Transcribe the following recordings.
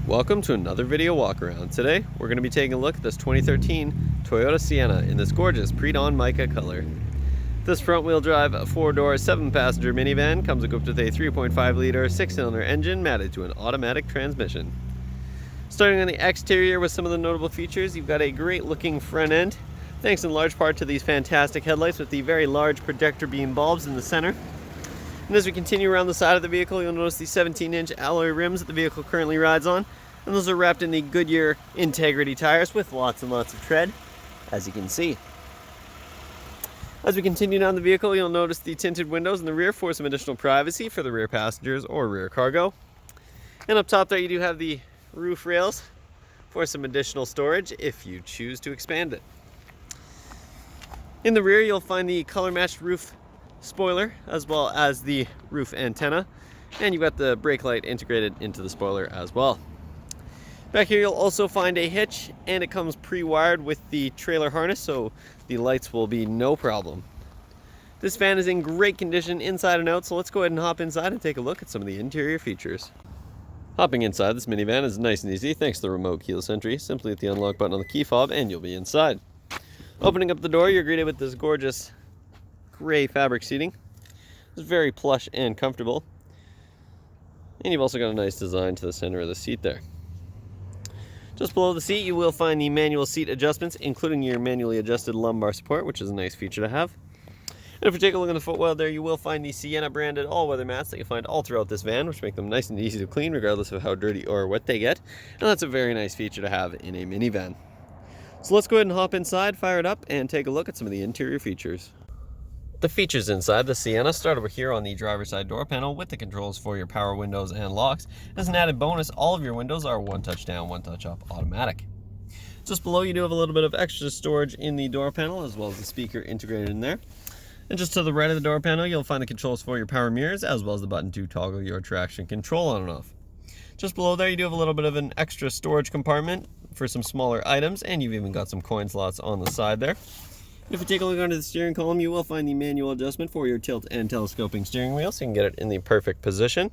Welcome to another video walk around. Today we're going to be taking a look at this 2013 Toyota Sienna in this gorgeous pre-dawn mica color. This front wheel drive 4-door 7-passenger minivan comes equipped with a 3.5 liter 6-cylinder engine matted to an automatic transmission. Starting on the exterior with some of the notable features, you've got a great looking front end, thanks in large part to these fantastic headlights with the very large projector beam bulbs in the center. And as we continue around the side of the vehicle, you'll notice the 17-inch alloy rims that the vehicle currently rides on. And those are wrapped in the Goodyear Integrity tires with lots and lots of tread, as you can see. As we continue down the vehicle, you'll notice the tinted windows in the rear for some additional privacy for the rear passengers or rear cargo. And up top there you do have the roof rails for some additional storage if you choose to expand it. In the rear you'll find the color-matched roof spoiler as well as the roof antenna, and you've got the brake light integrated into the spoiler as well. Back here you'll also find a hitch, and it comes pre-wired with the trailer harness, so the lights will be no problem. This van is in great condition inside and out, so let's go ahead and hop inside and take a look at some of the interior features. Hopping inside this minivan is nice and easy thanks to the remote keyless entry. Simply hit the unlock button on the key fob and you'll be inside. Opening up the door, you're greeted with this gorgeous gray fabric seating. It's very plush and comfortable. And you've also got a nice design to the center of the seat there. Just below the seat you will find the manual seat adjustments, including your manually adjusted lumbar support, which is a nice feature to have. And if we take a look at the footwell there, you will find the Sienna branded all-weather mats that you find all throughout this van, which make them nice and easy to clean regardless of how dirty or wet they get. And that's a very nice feature to have in a minivan. So let's go ahead and hop inside, fire it up, and take a look at some of the interior features. The features inside the Sienna start over here on the driver's side door panel with the controls for your power windows and locks. As an added bonus, all of your windows are one touch down, one touch up automatic. Just below you do have a little bit of extra storage in the door panel as well as the speaker integrated in there. And just to the right of the door panel you'll find the controls for your power mirrors as well as the button to toggle your traction control on and off. Just below there you do have a little bit of an extra storage compartment for some smaller items, and you've even got some coin slots on the side there. If you take a look under the steering column, you will find the manual adjustment for your tilt and telescoping steering wheel, so you can get it in the perfect position.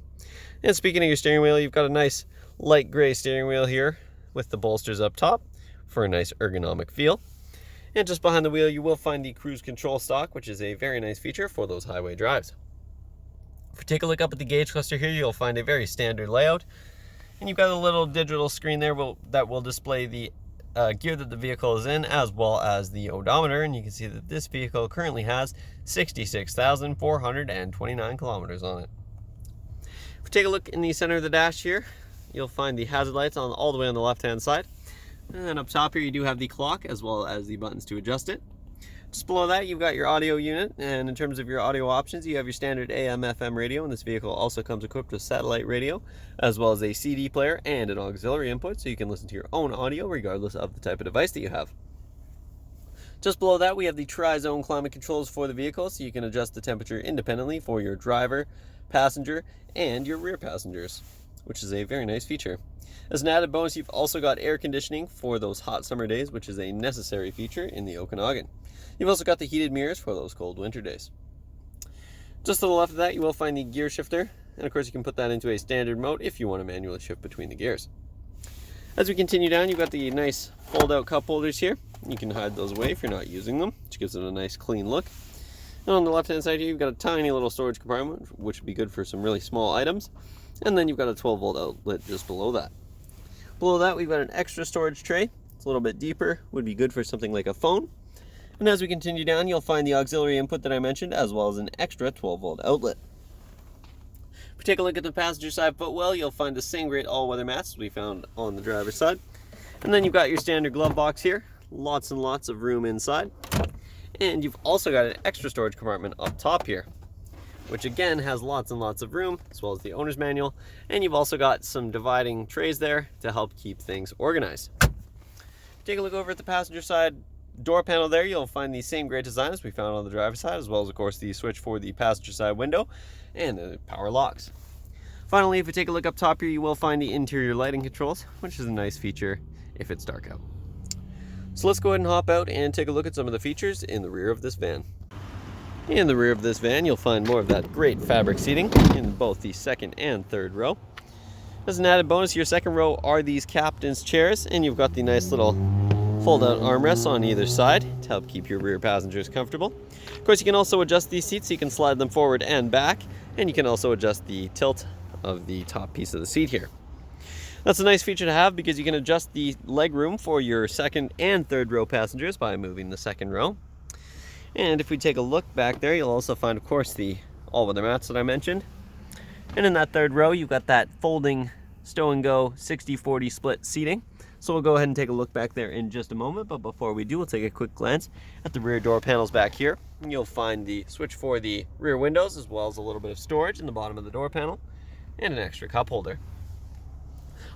And speaking of your steering wheel, you've got a nice light gray steering wheel here with the bolsters up top for a nice ergonomic feel. And just behind the wheel, you will find the cruise control stalk, which is a very nice feature for those highway drives. If we take a look up at the gauge cluster here, you'll find a very standard layout. And you've got a little digital screen there that will display the gear that the vehicle is in as well as the odometer, and you can see that this vehicle currently has 66,429 kilometers on it. If we take a look in the center of the dash here, you'll find the hazard lights all the way on the left hand side, and then up top here you do have the clock as well as the buttons to adjust it. Just below that you've got your audio unit, and in terms of your audio options you have your standard AM FM radio, and this vehicle also comes equipped with satellite radio as well as a CD player and an auxiliary input, so you can listen to your own audio regardless of the type of device that you have. Just below that we have the tri-zone climate controls for the vehicle, so you can adjust the temperature independently for your driver, passenger, and your rear passengers, which is a very nice feature. As an added bonus, you've also got air conditioning for those hot summer days, which is a necessary feature in the Okanagan. You've also got the heated mirrors for those cold winter days. Just to the left of that, you will find the gear shifter, and of course you can put that into a standard mode if you want to manually shift between the gears. As we continue down, you've got the nice fold-out cup holders here. You can hide those away if you're not using them, which gives it a nice clean look. And on the left-hand side here, you've got a tiny little storage compartment, which would be good for some really small items. And then you've got a 12-volt outlet just below that. Below that, we've got an extra storage tray. It's a little bit deeper, would be good for something like a phone. And as we continue down, you'll find the auxiliary input that I mentioned, as well as an extra 12-volt outlet. If we take a look at the passenger side footwell, you'll find the same great all-weather mats as we found on the driver's side. And then you've got your standard glove box here, lots and lots of room inside. And you've also got an extra storage compartment up top here, which again has lots and lots of room, as well as the owner's manual. And you've also got some dividing trays there to help keep things organized. Take a look over at the passenger side door panel there, you'll find the same great design as we found on the driver's side, as well as of course the switch for the passenger side window and the power locks. Finally, if we take a look up top here, you will find the interior lighting controls, which is a nice feature if it's dark out. So let's go ahead and hop out and take a look at some of the features in the rear of this van. In the rear of this van, you'll find more of that great fabric seating in both the second and third row. As an added bonus, your second row are these captain's chairs, and you've got the nice little fold-out armrests on either side to help keep your rear passengers comfortable. Of course, you can also adjust these seats so you can slide them forward and back, and you can also adjust the tilt of the top piece of the seat here. That's a nice feature to have because you can adjust the leg room for your second and third row passengers by moving the second row. And if we take a look back there, you'll also find, of course, the all-weather mats that I mentioned. And in that third row, you've got that folding stow and go 60-40 split seating. So we'll go ahead and take a look back there in just a moment, but before we do, we'll take a quick glance at the rear door panels back here. And you'll find the switch for the rear windows, as well as a little bit of storage in the bottom of the door panel, and an extra cup holder.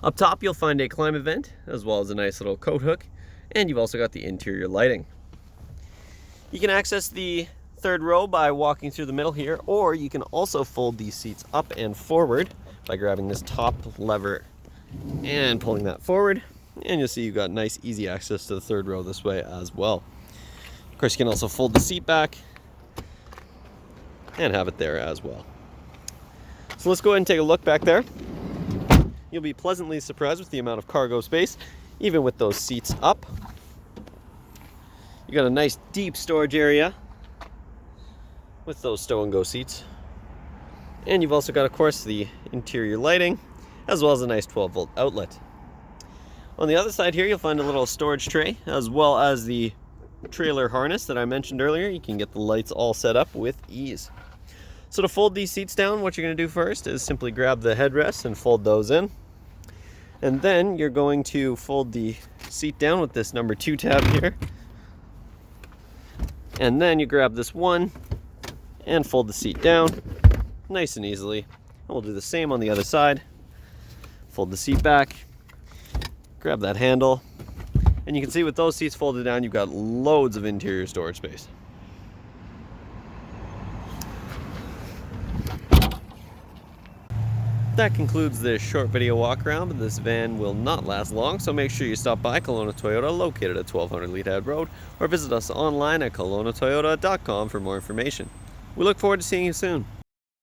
Up top, you'll find a climate vent, as well as a nice little coat hook, and you've also got the interior lighting. You can access the third row by walking through the middle here, or you can also fold these seats up and forward by grabbing this top lever and pulling that forward, and you'll see you've got nice easy access to the third row this way as well. Of course, you can also fold the seat back and have it there as well. So let's go ahead and take a look back there. You'll be pleasantly surprised with the amount of cargo space, even with those seats up. You got a nice deep storage area with those stow and go seats. And you've also got, of course, the interior lighting, as well as a nice 12-volt outlet. On the other side here, you'll find a little storage tray, as well as the trailer harness that I mentioned earlier. You can get the lights all set up with ease. So to fold these seats down, what you're going to do first is simply grab the headrests and fold those in. And then you're going to fold the seat down with this number 2 tab here. And then you grab this one and fold the seat down nice and easily. And we'll do the same on the other side. Fold the seat back, grab that handle, and you can see with those seats folded down, you've got loads of interior storage space. That concludes this short video walk around, but this van will not last long, so make sure you stop by Kelowna Toyota, located at 1200 Leadhead Road, or visit us online at KelownaToyota.com for more information. We look forward to seeing you soon.